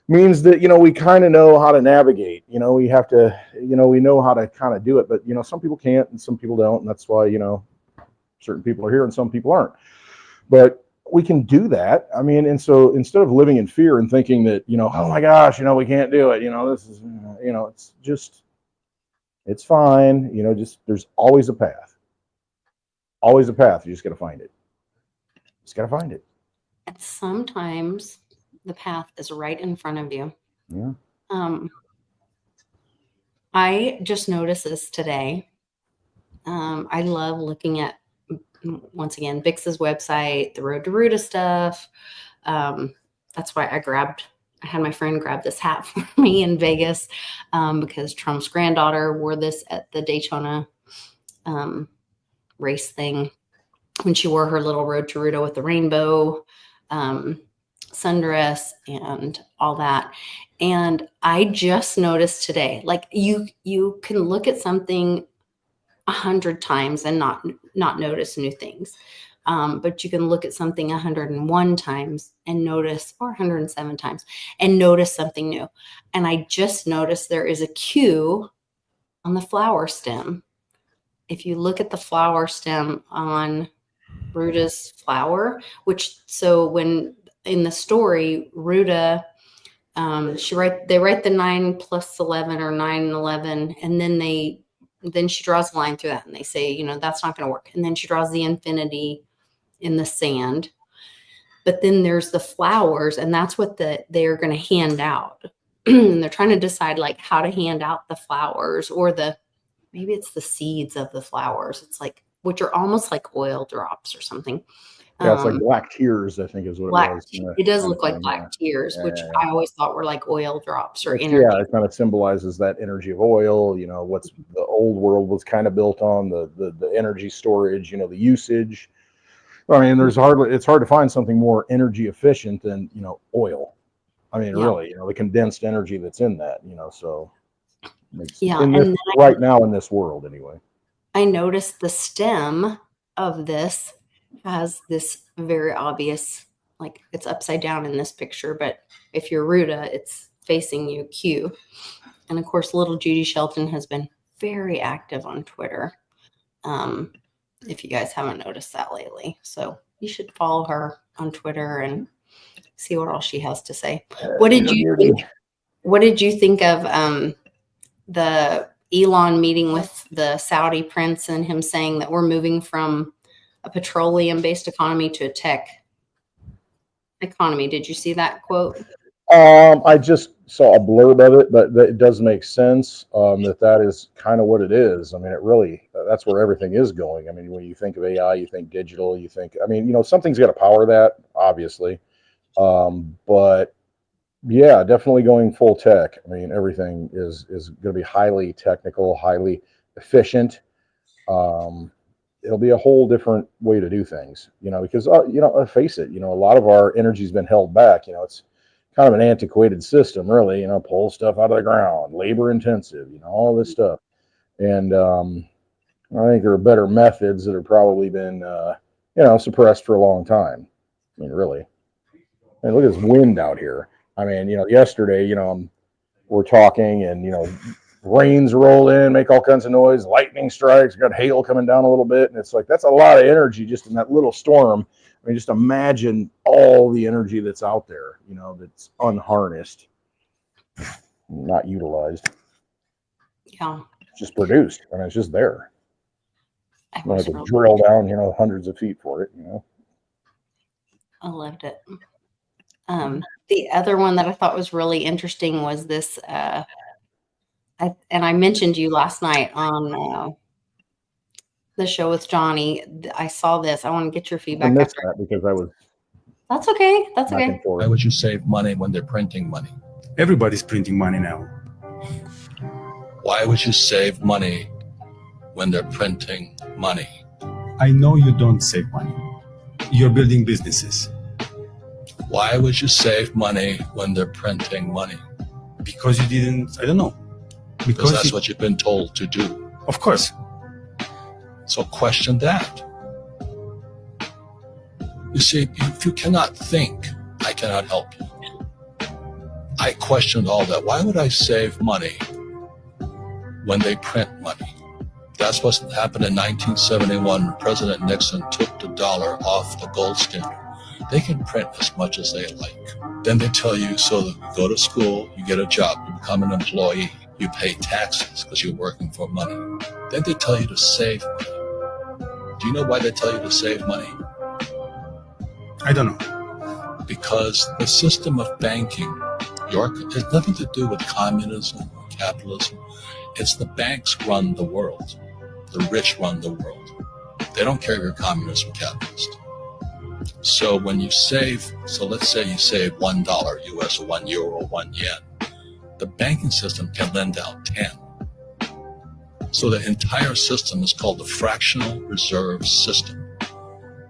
means that, we kind of know how to navigate. We have to, we know how to kind of do it. But, some people can't and some people don't. And that's why, certain people are here and some people aren't. But we can do that. I mean, and so instead of living in fear and thinking that, oh my gosh, we can't do it, this is, it's just, it's fine. Just, there's always a path. Always a path. You just got to find it. Just got to find it. And sometimes the path is right in front of you. Yeah. I just noticed this today. I love looking at, once again, Bix's website, the Road to Ruta stuff. That's why I had my friend grab this hat for me in Vegas because Trump's granddaughter wore this at the Daytona race thing when she wore her little Road to Ruta with the rainbow sundress and all that. And I just noticed today, like you can look at something 100 times and not notice new things. But you can look at something 101 times and notice, or 107 times and notice something new. And I just noticed there is a Q on the flower stem. If you look at the flower stem on Ruta's flower, so when in the story, Ruta, they write the 9 + 11 or 9 and 11, and then she draws a line through that and they say, that's not going to work. And then she draws the infinity in the sand. But then there's the flowers, and that's what they're going to hand out. And they're trying to decide like how to hand out the flowers, or maybe it's the seeds of the flowers. It's like, which are almost like oil drops or something. Yeah, it's like black tears, I think is what it was. It does look like black tears, which I always thought were like oil drops or energy. Yeah, it kind of symbolizes that energy of oil, what's the old world was kind of built on, the energy storage, the usage. I mean, it's hard to find something more energy efficient than, oil. I mean, really, the condensed energy that's in that, so right now in this world anyway. I noticed the stem of this has this very obvious, like it's upside down in this picture, but if you're Ruta, it's facing you Q. And of course, little Judy Shelton has been very active on Twitter. If you guys haven't noticed that lately. So you should follow her on Twitter and see what all she has to say. What did you think of the Elon meeting with the Saudi prince and him saying that we're moving from a petroleum-based economy to a tech economy? Did you see that quote? I just saw a blurb of it, but it does make sense that is kind of what it is. I mean, that's where everything is going. I mean, when you think of AI, you think digital, something's got to power that, obviously. But yeah, definitely going full tech. I mean, everything is going to be highly technical, highly efficient. it'll be a whole different way to do things, because, face it, a lot of our energy's been held back. It's kind of an antiquated system, really, pull stuff out of the ground, labor intensive, all this stuff. And I think there are better methods that have probably been, suppressed for a long time. I mean, really. And look at this wind out here. I mean, yesterday, we're talking and, rains roll in, make all kinds of noise, lightning strikes, got hail coming down a little bit. And it's like, that's a lot of energy just in that little storm. I mean, just imagine all the energy that's out there, that's unharnessed, not utilized. Yeah. It's just produced. I mean, it's just there. I You don't have was to really- drill down, hundreds of feet for it, I loved it. The other one that I thought was really interesting was this, and I mentioned you last night on the show with Johnny. I saw this. I want to get your I feedback. missed After. that because I was That's okay. That's back okay. and forth. Why would you save money when they're printing money? Everybody's printing money now. Why would you save money when they're printing money? I know you don't save money. You're building businesses Why would you save money when they're printing money? because you didn't, I don't know. Because that's you- what you've been told to do. Of course. So question that. You see, if you cannot think, I cannot help you. I questioned all that. Why would I save money when they print money? That's what happened in 1971. President Nixon took the dollar off the gold standard. They can print as much as they like. Then they tell you, so that you go to school, you get a job, you become an employee, you pay taxes because you're working for money. Then they tell you to save money. Do you know why they tell you to save money? I don't know. Because the system of banking, it has nothing to do with communism or capitalism. It's the banks run the world. The rich run the world. They don't care if you're communist or capitalist. So when you save, so let's say you save $1 US or €1 or 1 yen, the banking system can lend out 10. So the entire system is called the fractional reserve system.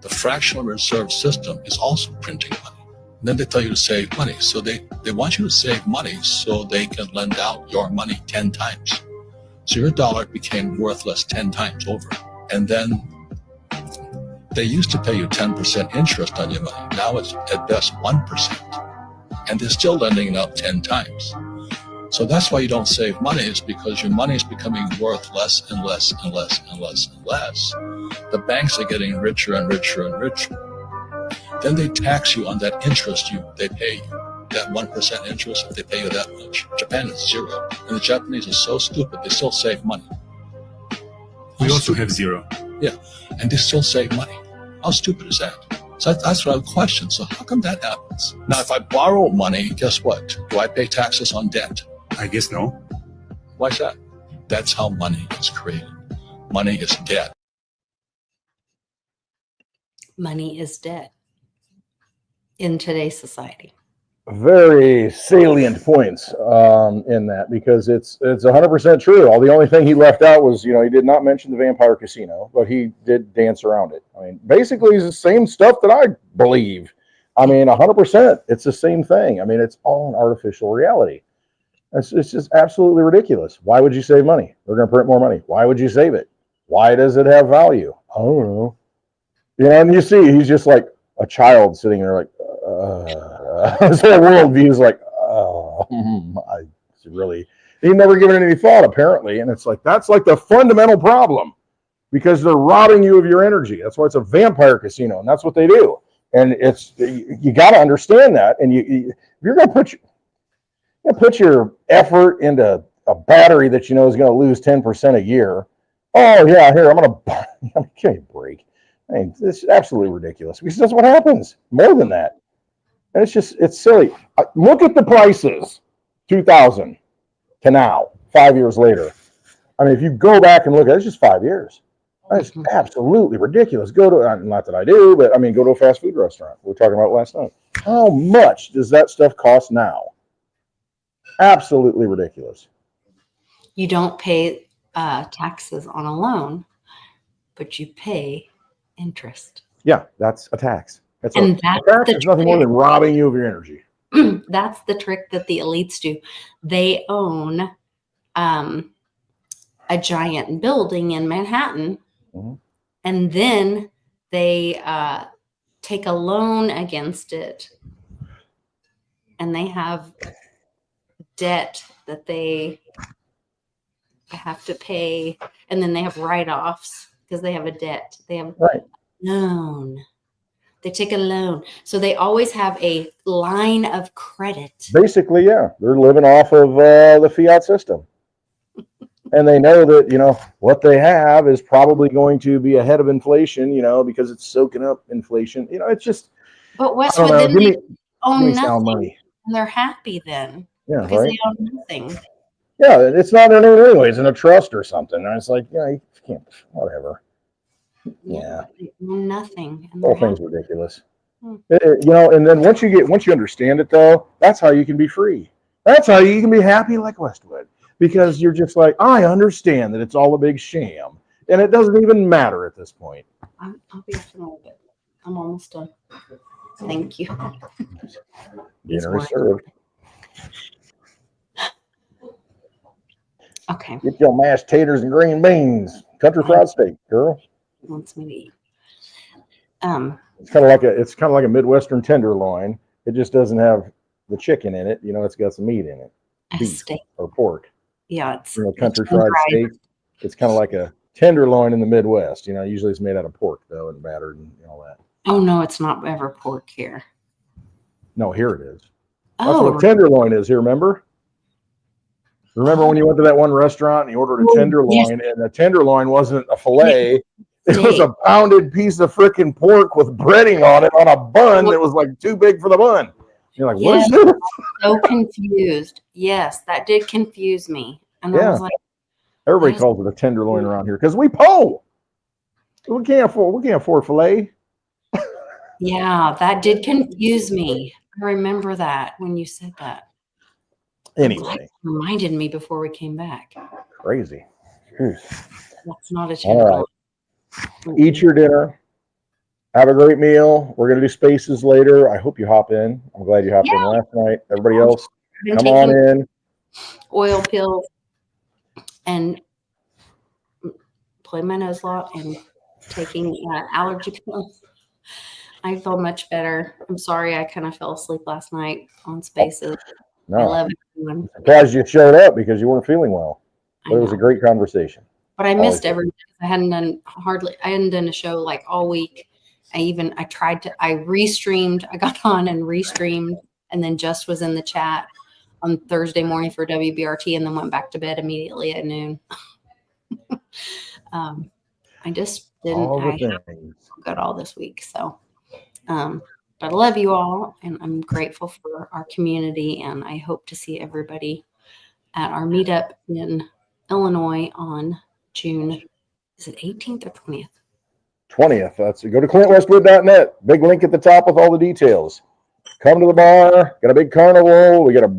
The fractional reserve system is also printing money. And then they tell you to save money. So they want you to save money so they can lend out your money 10 times. So your dollar became worthless 10 times over. And then they used to pay you 10% interest on your money. Now it's at best 1%. And they're still lending it out 10 times. So that's why you don't save money, is because your money is becoming worth less and less and less and less and less. The banks are getting richer and richer and richer. Then they tax you on that interest they pay you. That 1% interest, if they pay you that much. Japan is 0. And the Japanese are so stupid, they still save money. We also have zero. And they still save money. How stupid is that? So that's what I would question. So how come that happens? Now, if I borrow money, guess what? Do I pay taxes on debt? I guess no. Why is that? That's how money is created. Money is debt. Money is dead in today's society. Very salient points in that, because it's 100% true. The only thing he left out was, he did not mention the vampire casino, but he did dance around it. I mean, basically it's the same stuff that I believe. I mean, 100%, it's the same thing. I mean, it's all an artificial reality. It's just absolutely ridiculous. Why would you save money? They're going to print more money. Why would you save it? Why does it have value? I don't know. And you see, he's just like a child sitting there like, his whole worldview is like, I really, he never given it any thought apparently. And it's like, that's like the fundamental problem, because they're robbing you of your energy. That's why it's a vampire casino, and that's what they do. And you got to understand that. And if you're going to put your effort into a battery that is going to lose 10% a year. Oh yeah, here, I'm going to give me a break. I mean, it's absolutely ridiculous, because that's what happens. More than that. And it's silly. Look at the prices, 2000 to now, 5 years later. I mean, if you go back and look at it, it's just 5 years. It's absolutely ridiculous. Go to, not that I do, but I mean, go to a fast food restaurant. We were talking about it last night. How much does that stuff cost now? Absolutely ridiculous. You don't pay taxes on a loan. but you pay interest. Yeah, that's a tax. That's And a that's tax the is nothing more than robbing you of your energy. That's the trick that the elites do. They own a giant building in Manhattan, Mhm. and then they take a loan against it, and they have debt that they have to pay, and then they have write-offs because they have a debt. They have Right. loan. They take a loan. So they always have a line of credit. Basically, yeah, they're living off of the fiat system. And they know that, what they have is probably going to be ahead of inflation, because it's soaking up inflation. It's just, But I Westwood, don't know. then they Give own me sound nothing, money. and they're happy then Yeah, because right. they own nothing. Yeah, it's not in any way. It's in a trust or something. And it's like, you can't, whatever. Yeah. They own nothing, and The they're whole thing's happy. ridiculous. Hmm. And then once you understand it, though, that's how you can be free. That's how you can be happy like Westwood, because you're just like, I understand that it's all a big sham, and it doesn't even matter at this point. I'll be off in a little bit. I'm almost done. Thank you. Dinner is served. Okay. Get your mashed taters and green beans, country fried steak, girl. Wants me to eat. It's kind of like a Midwestern tenderloin. It just doesn't have the chicken in it. It's got some meat in it, A beef steak. or pork. Yeah, it's Country it's fried fried. steak. It's kind of like a tenderloin in the Midwest. Usually it's made out of pork though, and battered and all that. Oh no, it's not ever pork here. No, here it is. That's Oh, what tenderloin is here. Remember when you went to that one restaurant and you ordered a Oh, tenderloin, yes. and the tenderloin wasn't a fillet. It was Steak. a pounded piece of freaking pork with breading on it on a bun that was like too big for the bun. You're like, what is Yes. this? So confused. Yes, that did confuse me. And I Yeah. was like, Everybody Yes. calls it a tenderloin around here because we po. We can't afford filet. yeah, that did confuse me. I remember that when you said that. I'm glad Anyway, you reminded me before we came back. crazy. Jeez. That's not a All tenderloin. right. Eat your dinner. Have a great meal. We're going to do spaces later. I hope you hop in. I'm glad you hopped in last night. Everybody else, I've been come taking on in. oil pills and play my nose a lot and taking allergy pills. I feel much better. I'm sorry I kind of fell asleep last night on spaces. I No, love everyone. surprised you showed up because you weren't feeling well. I But it was a know. great conversation. But I Always missed everything. I hadn't done a show like all week. I restreamed. I got on and restreamed, and then just was in the chat on Thursday morning for WBRT, and then went back to bed immediately at noon. I just didn't. All the I things. got all this week, so. But I love you all, and I'm grateful for our community, and I hope to see everybody at our meetup in Illinois on June. Is it 18th or 20th? 20th. That's go to clintwestwood.net. Big link at the top with all the details. Come to the bar. Got a big carnival. We got a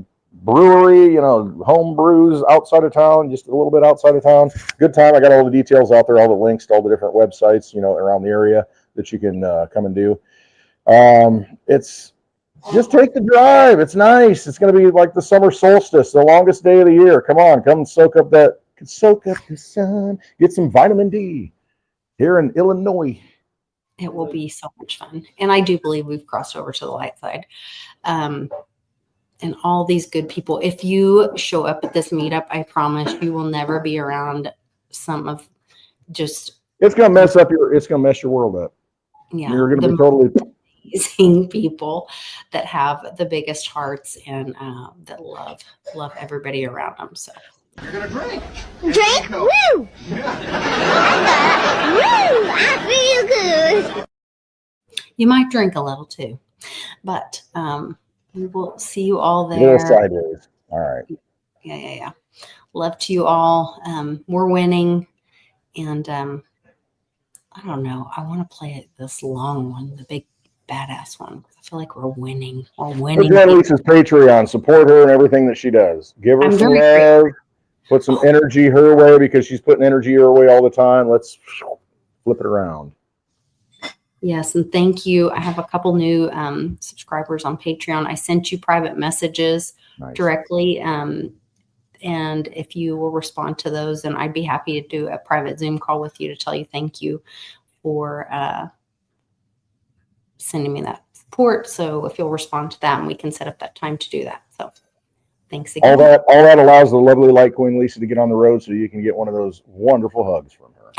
brewery, home brews outside of town, just a little bit outside of town. Good time. I got all the details out there, all the links to all the different websites, around the area that you can come and do. It's just take the drive. It's nice. It's going to be like the summer solstice, the longest day of the year. Come on, come and soak up the sun. Get some vitamin D here in Illinois. It will be so much fun. And I do believe we've crossed over to the light side. And all these good people. If you show up at this meetup, I promise you will never be around some of just. It's going to mess your world up. Yeah, You're going to be totally amazing people that have the biggest hearts and that love everybody around them. So You're gonna drink. Drink? Woo! Woo! I feel good. you might drink a little too, but we will see you all a little there. sideways. All right. Yeah. Love to you all. We're winning, and I don't know. I want to play this long one, the big badass one. I feel like we're winning. We're winning. Join Lisa's Patreon. Support her and everything that she does. Give her I'm some very love. Put some energy her way because she's putting energy her way all the time. Let's flip it around. Yes, and thank you. I have a couple new subscribers on Patreon. I sent you private messages Nice. directly. And if you will respond to those, then I'd be happy to do a private Zoom call with you to tell you thank you for sending me that support. So if you'll respond to that, and we can set up that time to do that. So thanks again. All that allows the lovely Light Queen Lisa to get on the road so you can get one of those wonderful hugs from her.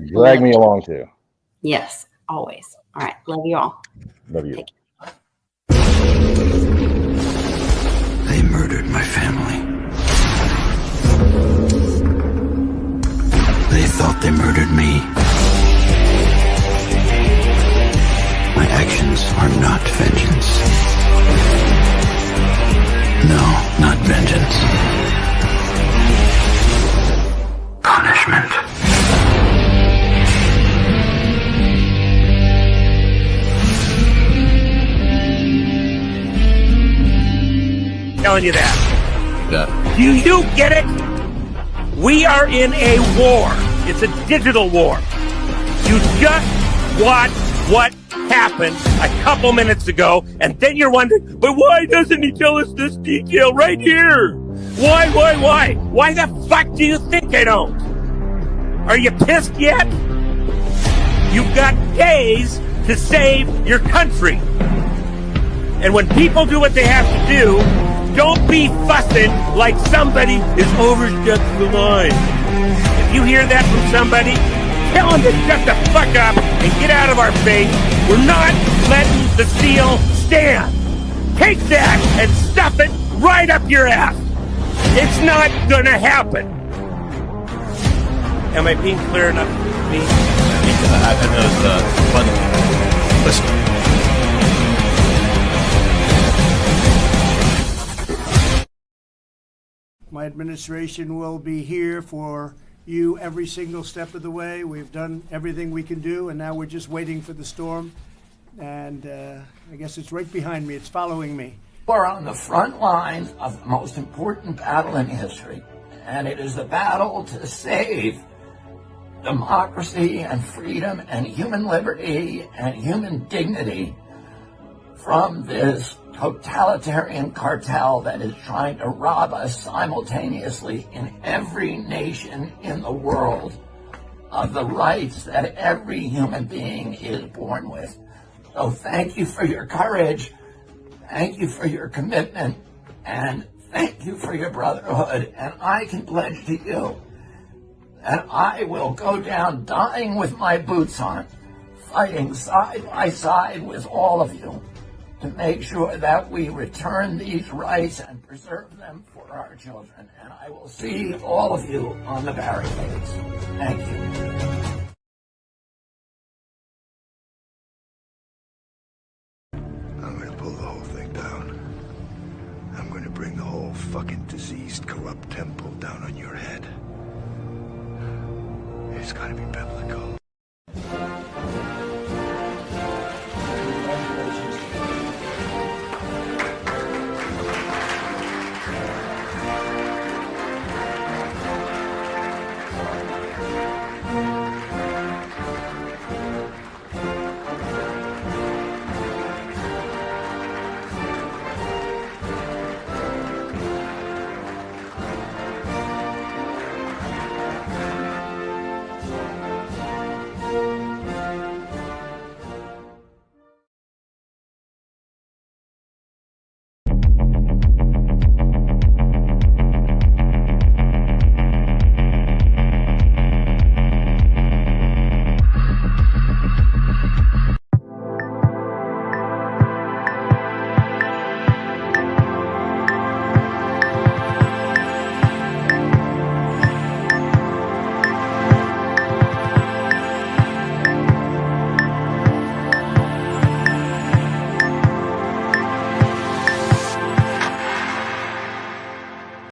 Drag me along too. Yes, always. All right. Love you all. Love you. They murdered my family. They thought they murdered me. My actions are not vengeance. No, not vengeance. Punishment. Telling you that. Do you get it? We are in a war. It's a digital war. You just watch what happened a couple minutes ago, and then you're wondering, but why doesn't he tell us this detail right here? Why? Why the fuck do you think I don't? Are you pissed yet? You've got days to save your country. And when people do what they have to do, don't be fussing like somebody is overstepping the line. If you hear that from somebody, tell them to shut the fuck up and get out of our face. We're not letting the steal stand. Take that and stuff it right up your ass. It's not gonna happen. Am I being clear enough? I know listen. My administration will be here for you every single step of the way. We've done everything we can do, and now we're just waiting for the storm. And I guess it's right behind me. It's following me. We're on the front lines of the most important battle in history, and it is the battle to save democracy and freedom and human liberty and human dignity from this totalitarian cartel that is trying to rob us simultaneously in every nation in the world of the rights that every human being is born with. So thank you for your courage, thank you for your commitment, and thank you for your brotherhood. And I can pledge to you that I will go down dying with my boots on, fighting side by side with all of you, to make sure that we return these rights and preserve them for our children. And I will see all of you on the barricades. Thank you. I'm going to pull the whole thing down. I'm going to bring the whole fucking diseased, corrupt temple down on your head. It's got to be Biblical.